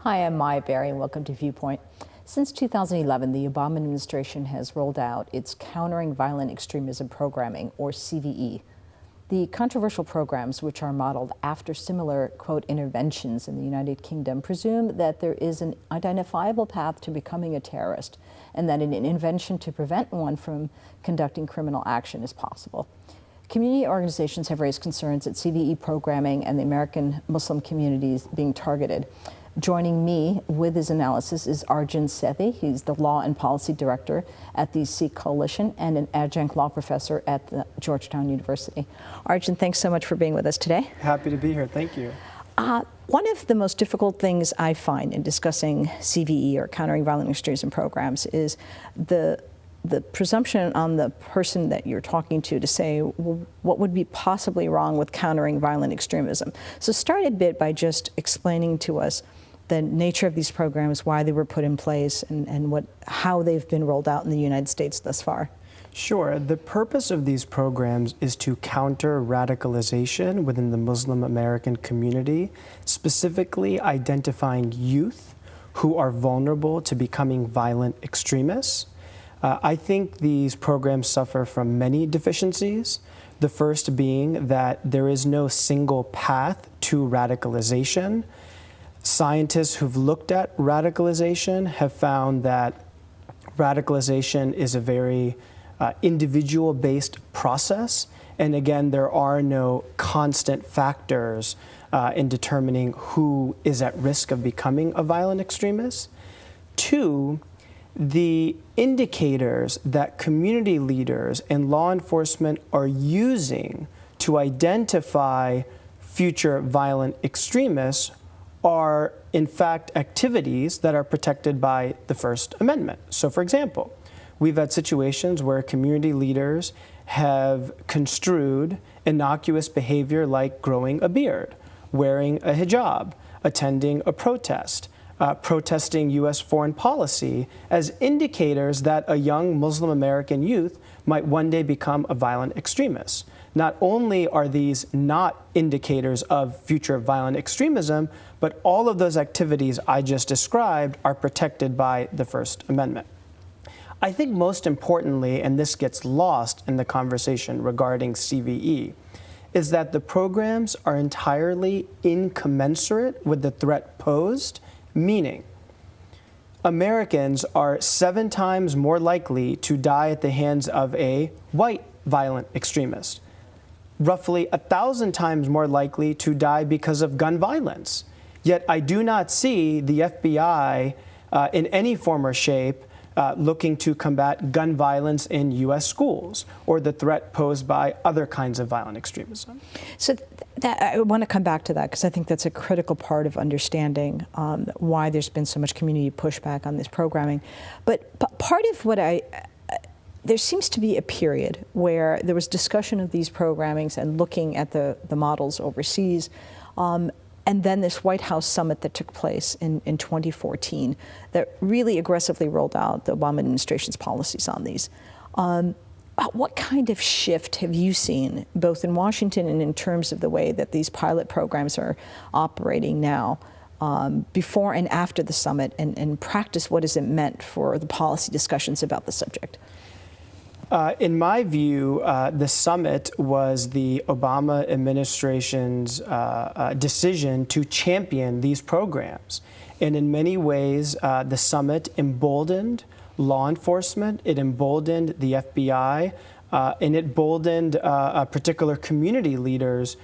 Hi, I'm Maya Berry, and welcome to Viewpoint. Since 2011, the Obama administration has rolled out its Countering Violent Extremism Programming, or CVE. The controversial programs, which are modeled after similar, quote, interventions in the United Kingdom, presume that there is an identifiable path to becoming a terrorist and that an intervention to prevent one from conducting criminal action is possible. Community organizations have raised concerns at CVE programming and the American Muslim communities being targeted. Joining me with his analysis is Arjun Sethi. He's the Law and Policy Director at the Sikh Coalition and an adjunct law professor at the Georgetown University. Arjun, thanks so much for being with us today. Happy to be here. Thank you. One of the most difficult things I find in discussing CVE, or Countering Violent Extremism programs, is the presumption on the person that you're talking to say, well, what would be possibly wrong with countering violent extremism? So start a bit by just explaining to us the nature of these programs, why they were put in place, and how they've been rolled out in the United States thus far. Sure. The purpose of these programs is to counter radicalization within the Muslim American community, specifically identifying youth who are vulnerable to becoming violent extremists. I think these programs suffer from many deficiencies. The first being that there is no single path to radicalization. Scientists who've looked at radicalization have found that radicalization is a very individual-based process. And again, there are no constant factors in determining who is at risk of becoming a violent extremist. Two, the indicators that community leaders and law enforcement are using to identify future violent extremists are, in fact, activities that are protected by the First Amendment. So, for example, we've had situations where community leaders have construed innocuous behavior like growing a beard, wearing a hijab, attending a protest, protesting U.S. foreign policy as indicators that a young Muslim American youth might one day become a violent extremist. Not only are these not indicators of future violent extremism, but all of those activities I just described are protected by the First Amendment. I think most importantly, and this gets lost in the conversation regarding CVE, is that the programs are entirely incommensurate with the threat posed, meaning Americans are 7 times more likely to die at the hands of a white violent extremist, roughly 1,000 times more likely to die because of gun violence. Yet I do not see the FBI in any form or shape looking to combat gun violence in U.S. schools or the threat posed by other kinds of violent extremism. So I want to come back to that because I think that's a critical part of understanding why there's been so much community pushback on this programming. But part of what there seems to be a period where there was discussion of these programmings and looking at the models overseas, and then this White House summit that took place in 2014 that really aggressively rolled out the Obama administration's policies on these. What kind of shift have you seen, both in Washington and in terms of the way that these pilot programs are operating now, before and after the summit, and in practice, what has it meant for the policy discussions about the subject? In my view, the summit was the Obama administration's decision to champion these programs. And in many ways, the summit emboldened law enforcement, it emboldened the FBI, and it emboldened particular community leaders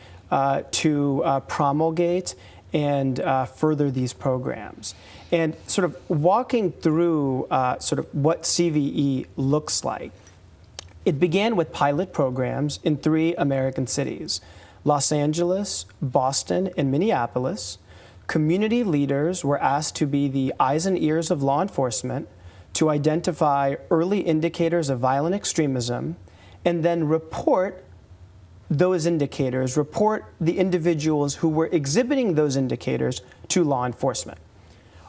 to promulgate and further these programs. And sort of walking through sort of what CVE looks like, it began with pilot programs in 3 American cities, Los Angeles, Boston, and Minneapolis. Community leaders were asked to be the eyes and ears of law enforcement to identify early indicators of violent extremism and then report those indicators, report the individuals who were exhibiting those indicators to law enforcement.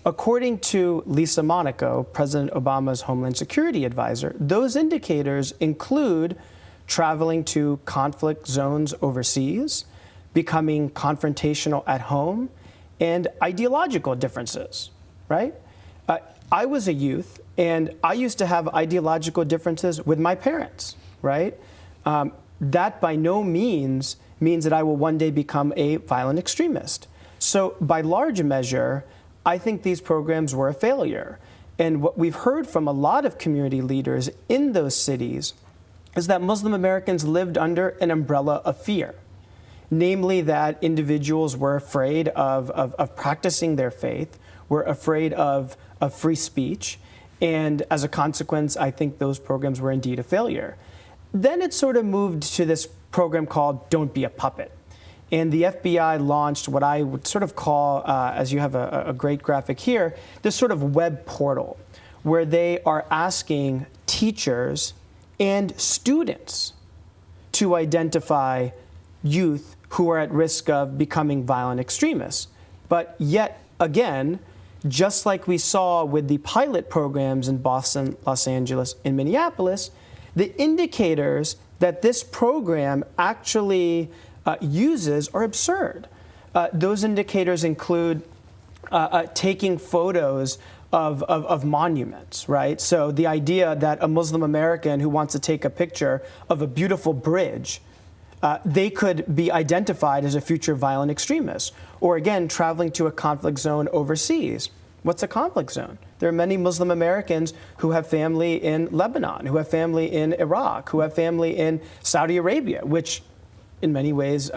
According to Lisa Monaco, President Obama's Homeland Security advisor, those indicators include traveling to conflict zones overseas, becoming confrontational at home, and ideological differences, right? I was a youth, and I used to have ideological differences with my parents, right? That by no means that I will one day become a violent extremist. So by large measure, I think these programs were a failure. And what we've heard from a lot of community leaders in those cities is that Muslim Americans lived under an umbrella of fear, namely that individuals were afraid of practicing their faith, were afraid of free speech, and as a consequence, I think those programs were indeed a failure. Then it sort of moved to this program called Don't Be a Puppet. And the FBI launched what I would sort of call, as you have a great graphic here, this sort of web portal where they are asking teachers and students to identify youth who are at risk of becoming violent extremists. But yet again, just like we saw with the pilot programs in Boston, Los Angeles, and Minneapolis, the indicators that this program actually uses are absurd. Those indicators include taking photos of monuments, right? So the idea that a Muslim American who wants to take a picture of a beautiful bridge, they could be identified as a future violent extremist. Or again, traveling to a conflict zone overseas. What's a conflict zone? There are many Muslim Americans who have family in Lebanon, who have family in Iraq, who have family in Saudi Arabia, which in many ways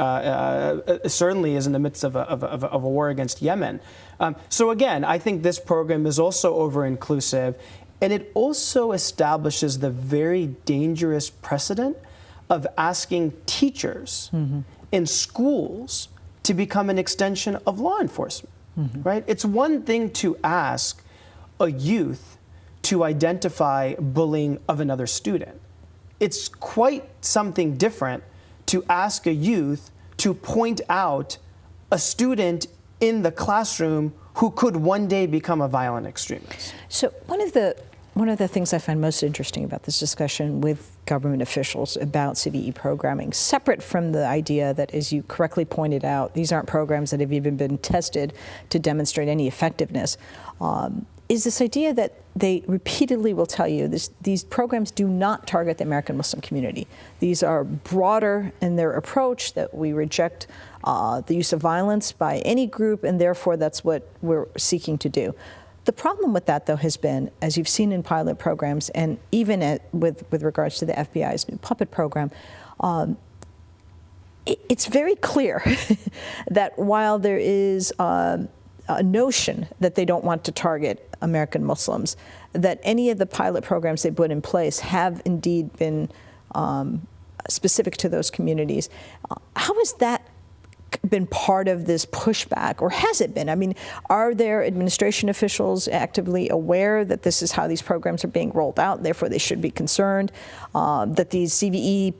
certainly is in the midst of a war against Yemen. So again, I think this program is also over-inclusive, and it also establishes the very dangerous precedent of asking teachers in schools to become an extension of law enforcement, right? It's one thing to ask a youth to identify bullying of another student. It's quite something different to ask a youth to point out a student in the classroom who could one day become a violent extremist. So one of the things I find most interesting about this discussion with government officials about CVE programming, separate from the idea that, as you correctly pointed out, these aren't programs that have even been tested to demonstrate any effectiveness, is this idea that they repeatedly will tell you these programs do not target the American Muslim community. These are broader in their approach, that we reject the use of violence by any group, and therefore that's what we're seeking to do. The problem with that, though, has been, as you've seen in pilot programs, and even with regards to the FBI's new puppet program, it's very clear that while there is a notion that they don't want to target American Muslims, that any of the pilot programs they put in place have indeed been specific to those communities. How has that been part of this pushback, or has it been? I mean, are there administration officials actively aware that this is how these programs are being rolled out, therefore they should be concerned that these CVE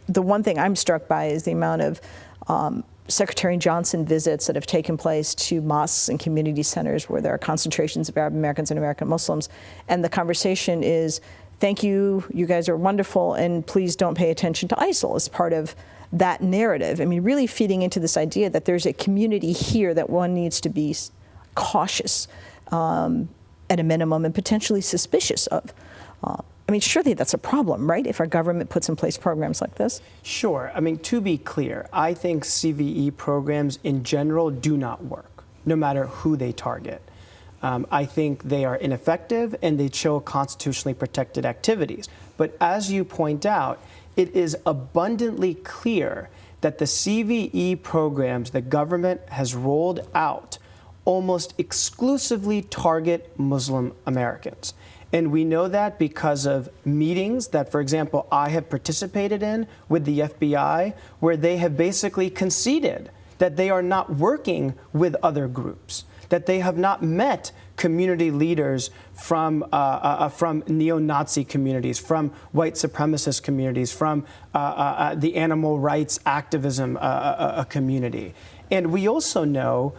the one thing I'm struck by is the amount of Secretary Johnson visits that have taken place to mosques and community centers where there are concentrations of Arab Americans and American Muslims, and the conversation is, thank you, you guys are wonderful, and please don't pay attention to ISIL as part of that narrative. I mean, really feeding into this idea that there's a community here that one needs to be cautious at a minimum and potentially suspicious of. I mean, surely that's a problem, right, if our government puts in place programs like this? Sure. I mean, to be clear, I think CVE programs in general do not work, no matter who they target. I think they are ineffective and they show constitutionally protected activities. But as you point out, it is abundantly clear that the CVE programs the government has rolled out almost exclusively target Muslim Americans. And we know that because of meetings that, for example, I have participated in with the FBI, where they have basically conceded that they are not working with other groups, that they have not met community leaders from neo-Nazi communities, from white supremacist communities, from the animal rights activism community. And we also know,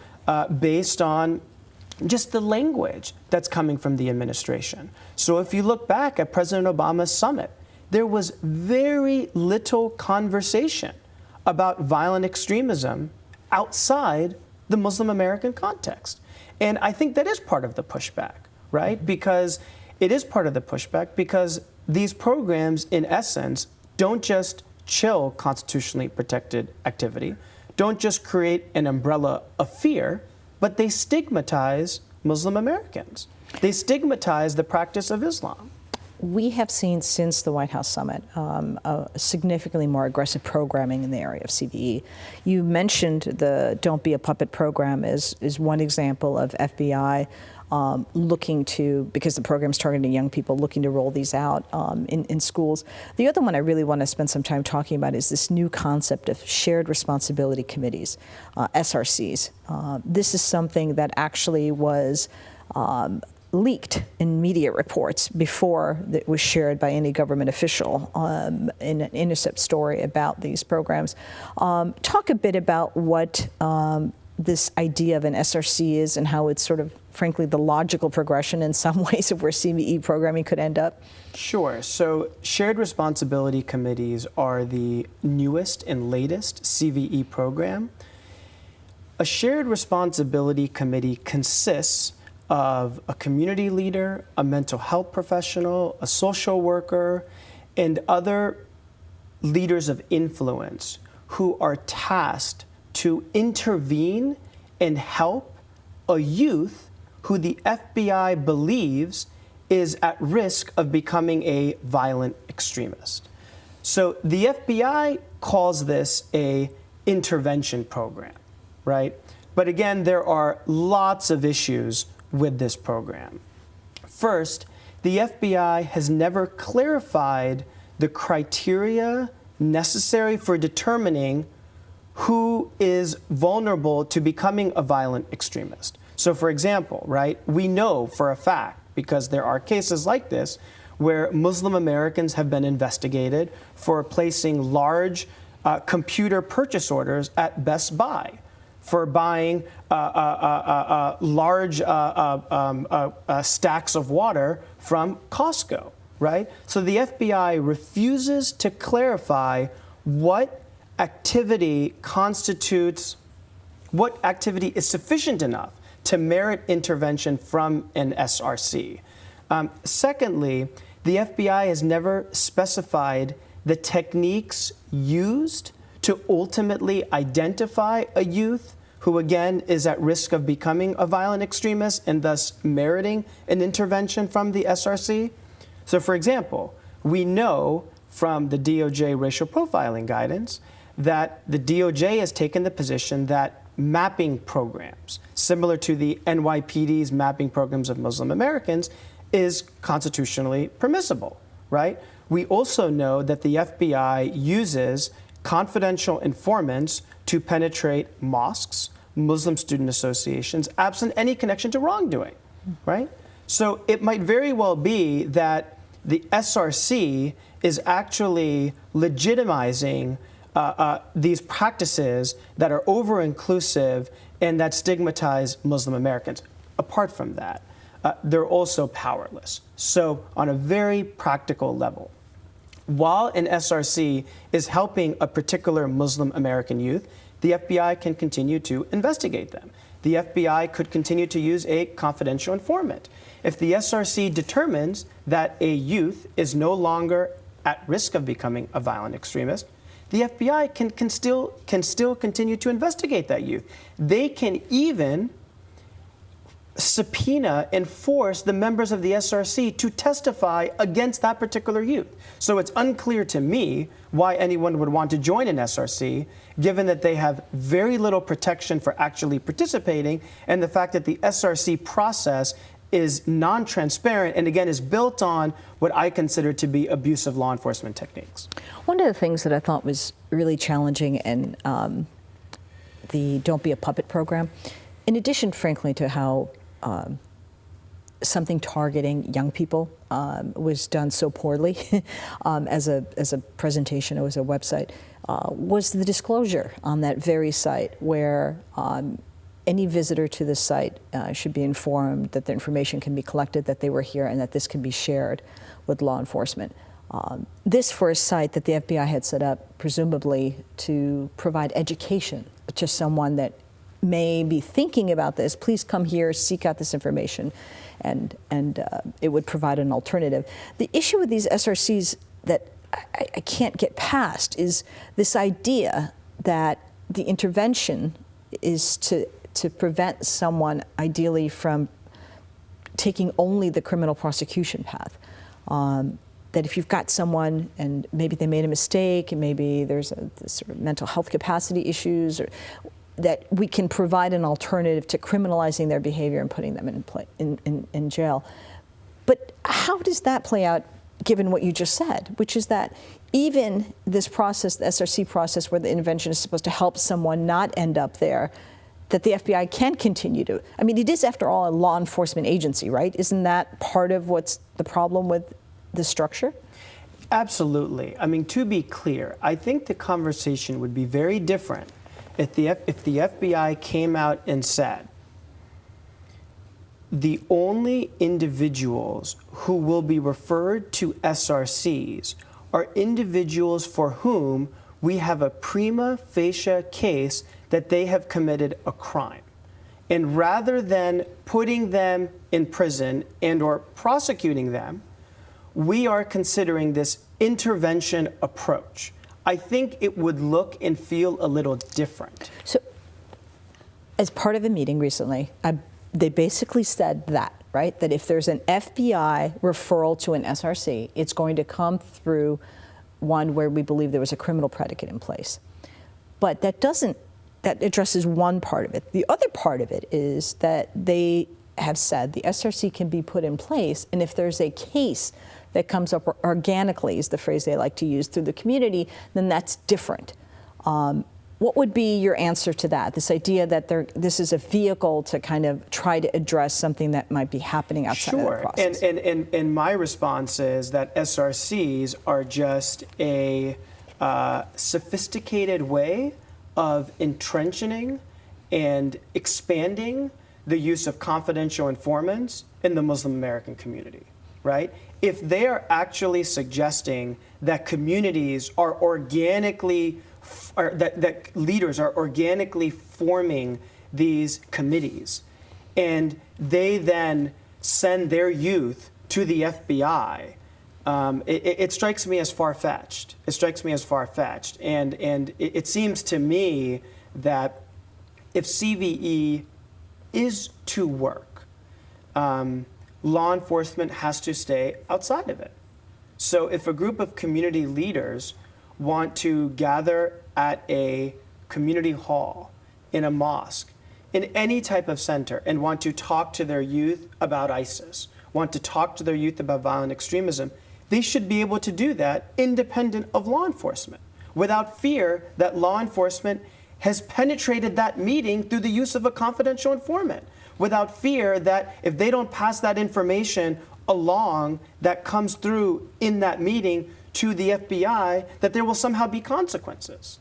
based on just the language that's coming from the administration. So if you look back at President Obama's summit, there was very little conversation about violent extremism outside the Muslim American context. And I think that is part of the pushback, right? Because it is part of the pushback because these programs, in essence, don't just chill constitutionally protected activity, don't just create an umbrella of fear, but they stigmatize Muslim Americans. They stigmatize the practice of Islam. We have seen since the White House summit a significantly more aggressive programming in the area of CVE. You mentioned the Don't Be a Puppet program is one example of FBI looking to, because the program's targeting young people, looking to roll these out in schools. The other one I really want to spend some time talking about is this new concept of shared responsibility committees, SRCs. This is something that actually was leaked in media reports before it was shared by any government official in an Intercept story about these programs. Talk a bit about what this idea of an SRC is and how it's sort of, frankly, the logical progression in some ways of where CVE programming could end up. Sure. So shared responsibility committees are the newest and latest CVE program. A shared responsibility committee consists of a community leader, a mental health professional, a social worker, and other leaders of influence who are tasked to intervene and help a youth who the FBI believes is at risk of becoming a violent extremist. So the FBI calls this a intervention program, right? But again, there are lots of issues with this program. First, the FBI has never clarified the criteria necessary for determining who is vulnerable to becoming a violent extremist. So for example, right, we know for a fact, because there are cases like this, where Muslim Americans have been investigated for placing large computer purchase orders at Best Buy, for buying large stacks of water from Costco, right? So the FBI refuses to clarify what activity is sufficient enough to merit intervention from an SRC. Secondly, the FBI has never specified the techniques used to ultimately identify a youth who, again, is at risk of becoming a violent extremist and thus meriting an intervention from the SRC. So, for example, we know from the DOJ racial profiling guidance that the DOJ has taken the position that mapping programs, similar to the NYPD's mapping programs of Muslim Americans, is constitutionally permissible, right? We also know that the FBI uses confidential informants to penetrate mosques, Muslim student associations, absent any connection to wrongdoing, right? So it might very well be that the SRC is actually legitimizing these practices that are over-inclusive and that stigmatize Muslim Americans. Apart from that, they're also powerless. So on a very practical level, while an SRC is helping a particular Muslim American youth, the FBI can continue to investigate them. The FBI could continue to use a confidential informant. If the SRC determines that a youth is no longer at risk of becoming a violent extremist, the FBI can still continue to investigate that youth. They can even subpoena and force the members of the SRC to testify against that particular youth. So it's unclear to me why anyone would want to join an SRC, given that they have very little protection for actually participating, and the fact that the SRC process is non-transparent and, again, is built on what I consider to be abusive law enforcement techniques. One of the things that I thought was really challenging in the Don't Be a Puppet program, in addition, frankly, to how something targeting young people was done so poorly as a presentation, it was a website, was the disclosure on that very site where any visitor to the site should be informed that the information can be collected, that they were here, and that this can be shared with law enforcement. This for a site that the FBI had set up, presumably to provide education to someone that may be thinking about this, please come here, seek out this information, and it would provide an alternative. The issue with these SRCs that I can't get past is this idea that the intervention is to prevent someone, ideally, from taking only the criminal prosecution path. That if you've got someone and maybe they made a mistake and maybe there's this sort of mental health capacity issues, or that we can provide an alternative to criminalizing their behavior and putting them in jail. But how does that play out given what you just said, which is that even this process, the SRC process, where the intervention is supposed to help someone not end up there, that the FBI can continue to, I mean, it is, after all, a law enforcement agency, right? Isn't that part of what's the problem with the structure? Absolutely. I mean, to be clear, I think the conversation would be very different if the FBI came out and said, the only individuals who will be referred to SRCs are individuals for whom we have a prima facie case that they have committed a crime. And rather than putting them in prison and or prosecuting them, we are considering this intervention approach. I think it would look and feel a little different. So, as part of a meeting recently, they basically said that, right? That if there's an FBI referral to an SRC, it's going to come through one where we believe there was a criminal predicate in place. But that addresses one part of it. The other part of it is that they have said the SRC can be put in place, and if there's a case that comes up organically, is the phrase they like to use, through the community, then that's different. What would be your answer to that? This idea that this is a vehicle to kind of try to address something that might be happening outside of the process. And my response is that SRCs are just a sophisticated way of entrenching and expanding the use of confidential informants in the Muslim American community, right? If they are actually suggesting that communities are organically, that leaders are organically forming these committees, and they then send their youth to the FBI, it strikes me as far-fetched. It strikes me as far-fetched. And it seems to me that if CVE is to work, law enforcement has to stay outside of it. So if a group of community leaders want to gather at a community hall, in a mosque, in any type of center, and want to talk to their youth about ISIS, want to talk to their youth about violent extremism, they should be able to do that independent of law enforcement, without fear that law enforcement has penetrated that meeting through the use of a confidential informant, without fear that if they don't pass that information along that comes through in that meeting to the FBI, that there will somehow be consequences.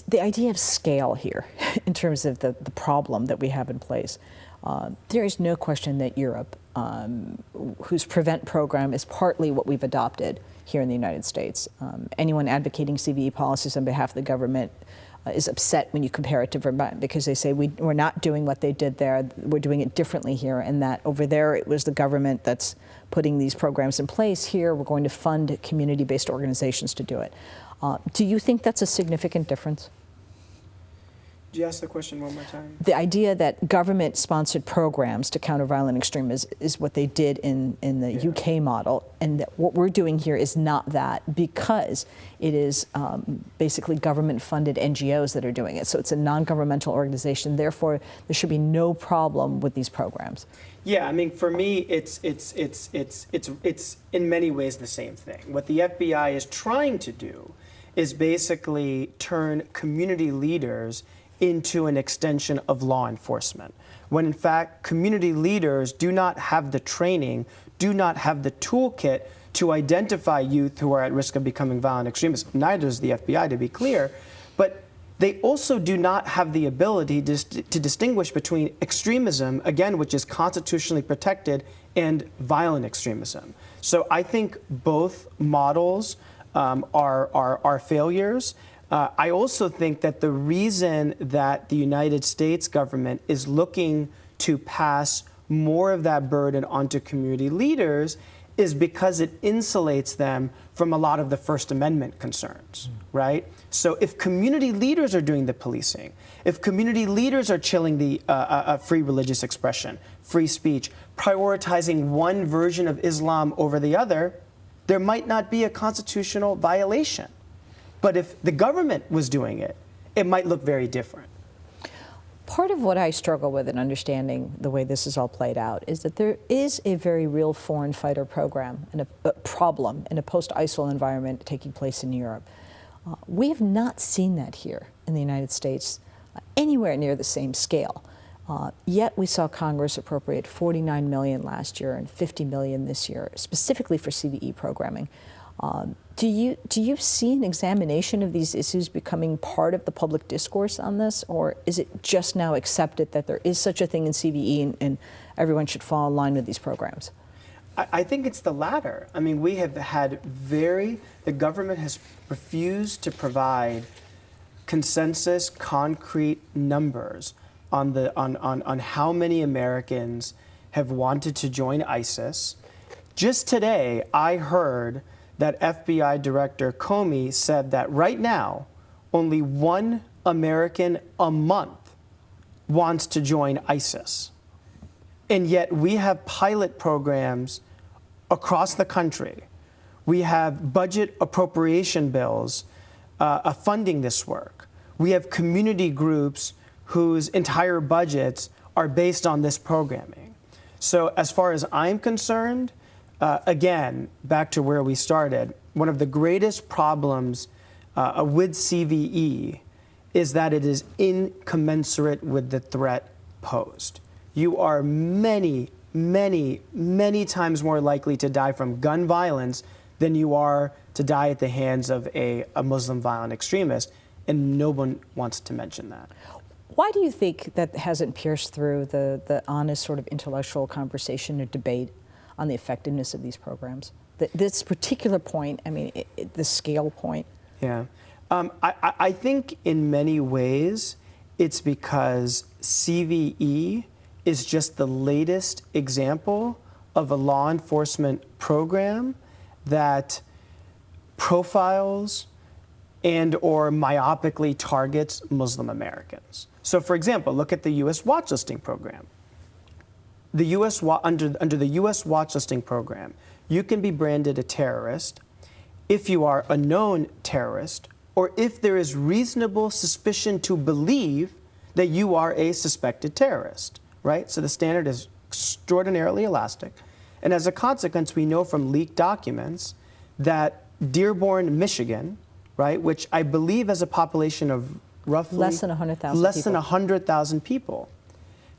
The idea of scale here, in terms of the problem that we have in place, there is no question that Europe, whose PREVENT program is partly what we've adopted here in the United States. Anyone advocating CVE policies on behalf of the government is upset when you compare it to Vermont, because they say we're not doing what they did there, we're doing it differently here, and that over there it was the government that's putting these programs in place. Here we're going to fund community-based organizations to do it. Do you think that's a significant difference? Do you ask the question one more time? The idea that government-sponsored programs to counter violent extremism is what they did in the UK model, and that what we're doing here is not that, because it is basically government-funded NGOs that are doing it. So it's a non-governmental organization. Therefore, there should be no problem with these programs. Yeah, I mean, for me, it's in many ways the same thing. What the FBI is trying to do is basically turn community leaders into an extension of law enforcement, when in fact community leaders do not have the training, do not have the toolkit to identify youth who are at risk of becoming violent extremists. Neither does the FBI, to be clear, but they also do not have the ability to distinguish between extremism, again, which is constitutionally protected, and violent extremism. So I think both models are failures. I also think that the reason that the United States government is looking to pass more of that burden onto community leaders is because it insulates them from a lot of the First Amendment concerns, right? So if community leaders are doing the policing, if community leaders are chilling the free religious expression, free speech, prioritizing one version of Islam over the other, there might not be a constitutional violation. But if the government was doing it, it might look very different. Part of what I struggle with in understanding the way this is all played out is that there is a very real foreign fighter program and a problem in a post-ISIL environment taking place in Europe. We have not seen that here in the United States anywhere near the same scale. Yet we saw Congress appropriate $49 million last year and $50 million this year, specifically for CVE programming. Do you see an examination of these issues becoming part of the public discourse on this, or is it just now accepted that there is such a thing in CVE and everyone should fall in line with these programs? I think it's the latter. I mean, we have had the government has refused to provide consensus, concrete numbers on how many Americans have wanted to join ISIS. Just today, I heard that FBI Director Comey said that right now, only one American a month wants to join ISIS. And yet we have pilot programs across the country. We have budget appropriation bills funding this work. We have community groups whose entire budgets are based on this programming. So as far as I'm concerned, again, back to where we started, one of the greatest problems with CVE is that it is incommensurate with the threat posed. You are many, many, many times more likely to die from gun violence than you are to die at the hands of a Muslim violent extremist, and no one wants to mention that. Why do you think that hasn't pierced through the honest sort of intellectual conversation or debate on the effectiveness of these programs? This particular point, I mean, the scale point. Yeah. I think in many ways it's because CVE is just the latest example of a law enforcement program that profiles and or myopically targets Muslim Americans. So for example, look at the U.S. watch listing program. The U.S. under the U.S. watch listing program, you can be branded a terrorist if you are a known terrorist or if there is reasonable suspicion to believe that you are a suspected terrorist, right? So the standard is extraordinarily elastic. And as a consequence, we know from leaked documents that Dearborn, Michigan, right, which I believe has a population of roughly less than 100,000 less than 100,000 people,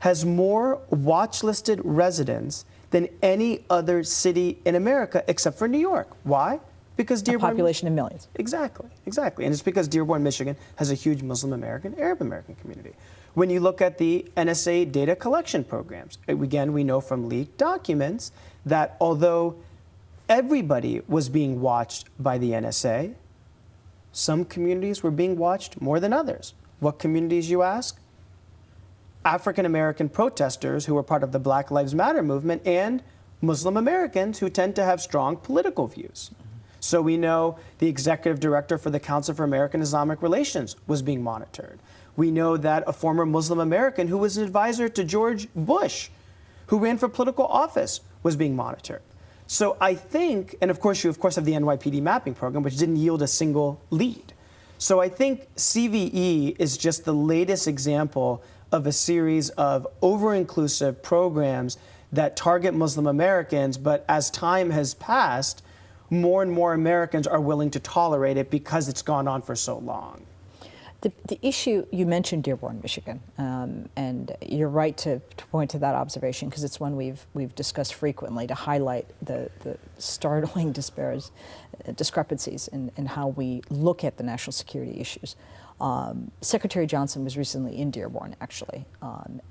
has more watch-listed residents than any other city in America except for New York. Why? Because Dearborn... A population of millions. Exactly. And it's because Dearborn, Michigan has a huge Muslim American, Arab American community. When you look at the NSA data collection programs, again, we know from leaked documents that although everybody was being watched by the NSA, some communities were being watched more than others. What communities, you ask? African American protesters who were part of the Black Lives Matter movement and Muslim Americans who tend to have strong political views. So we know the executive director for the Council for American Islamic Relations was being monitored. We know that a former Muslim American who was an advisor to George Bush, who ran for political office, was being monitored. So I think, and of course you have the NYPD mapping program, which didn't yield a single lead. So I think CVE is just the latest example of a series of over-inclusive programs that target Muslim Americans, but as time has passed, more and more Americans are willing to tolerate it because it's gone on for so long. The issue, you mentioned Dearborn, Michigan, and you're right to point to that observation because it's one we've discussed frequently to highlight the startling discrepancies in how we look at the national security issues. Secretary Johnson was recently in Dearborn, actually,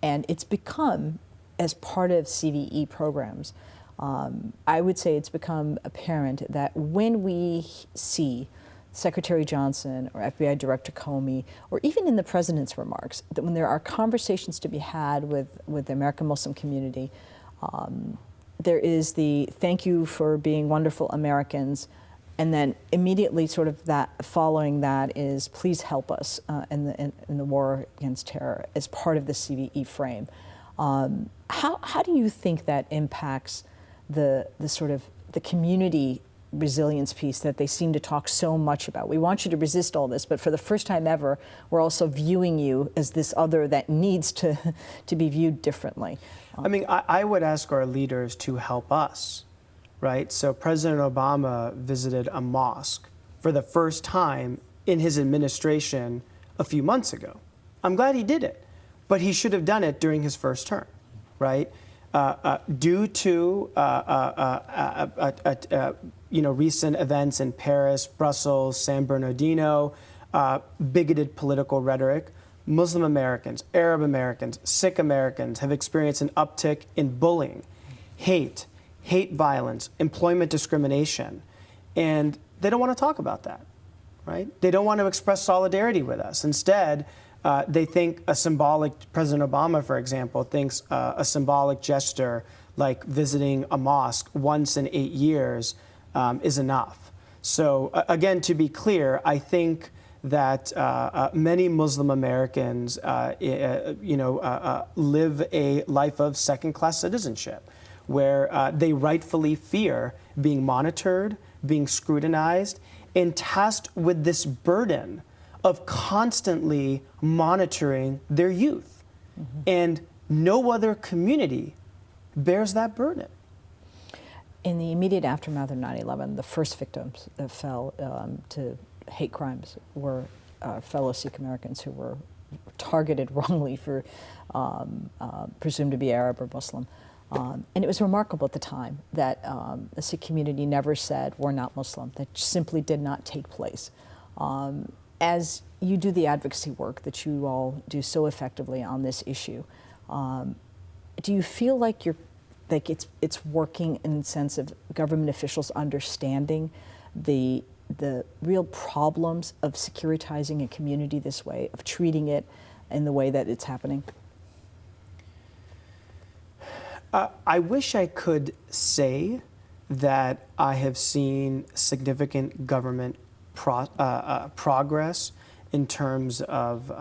and it's become, as part of CVE programs, I would say it's become apparent that when we see Secretary Johnson or FBI Director Comey, or even in the president's remarks, that when there are conversations to be had with the American Muslim community, there is the thank you for being wonderful Americans, and then immediately sort of that following that is please help us in the war against terror as part of the CVE frame. How do you think that impacts the sort of the community resilience piece that they seem to talk so much about? We want you to resist all this, but for the first time ever, we're also viewing you as this other that needs to be viewed differently. I mean, I would ask our leaders to help us, right? So President Obama visited a mosque for the first time in his administration a few months ago. I'm glad he did it, but he should have done it during his first term, right? Due to recent events in Paris, Brussels, San Bernardino, bigoted political rhetoric, Muslim Americans, Arab Americans, Sikh Americans have experienced an uptick in bullying, hate violence, employment discrimination, and they don't want to talk about that, right? They don't want to express solidarity with us. Instead, they think President Obama, for example, thinks a symbolic gesture like visiting a mosque once in 8 years is enough. So again, to be clear, I think that many Muslim Americans, live a life of second-class citizenship, where they rightfully fear being monitored, being scrutinized, and tasked with this burden of constantly monitoring their youth. Mm-hmm. And no other community bears that burden. In the immediate aftermath of 9/11, the first victims that fell to hate crimes were fellow Sikh Americans who were targeted wrongly for presumed to be Arab or Muslim. And it was remarkable at the time that the Sikh community never said, we're not Muslim. That simply did not take place. As you do the advocacy work that you all do so effectively on this issue, do you feel like it's working in the sense of government officials understanding the real problems of securitizing a community this way, of treating it in the way that it's happening? I wish I could say that I have seen significant government progress in terms of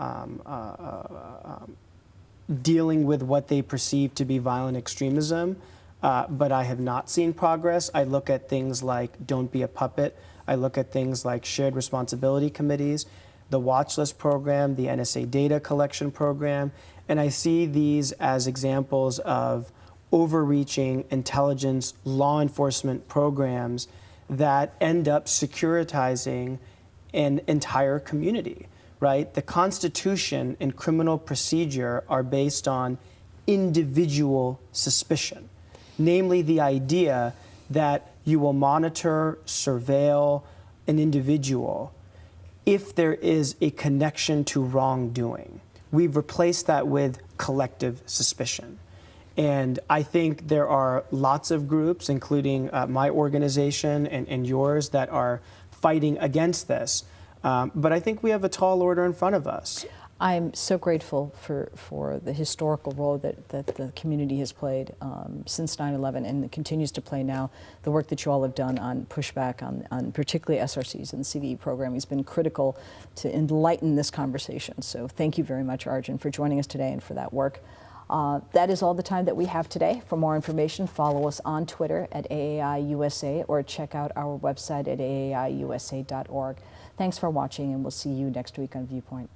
dealing with what they perceive to be violent extremism, but I have not seen progress. I look at things like Don't Be a Puppet. I look at things like shared responsibility committees, the watch list program, the NSA data collection program, and I see these as examples of overreaching intelligence law enforcement programs that end up securitizing an entire community, right? The Constitution and criminal procedure are based on individual suspicion, namely the idea that you will monitor, surveil an individual if there is a connection to wrongdoing. We've replaced that with collective suspicion. And I think there are lots of groups, including my organization and yours, that are fighting against this. But I think we have a tall order in front of us. I'm so grateful for the historical role that the community has played since 9/11 and continues to play now. The work that you all have done on pushback on particularly SRCs and the CVE program has been critical to enlighten this conversation. So thank you very much, Arjun, for joining us today and for that work. That is all the time that we have today. For more information, follow us on Twitter at AAIUSA or check out our website at aaiusa.org. Thanks for watching, and we'll see you next week on Viewpoint.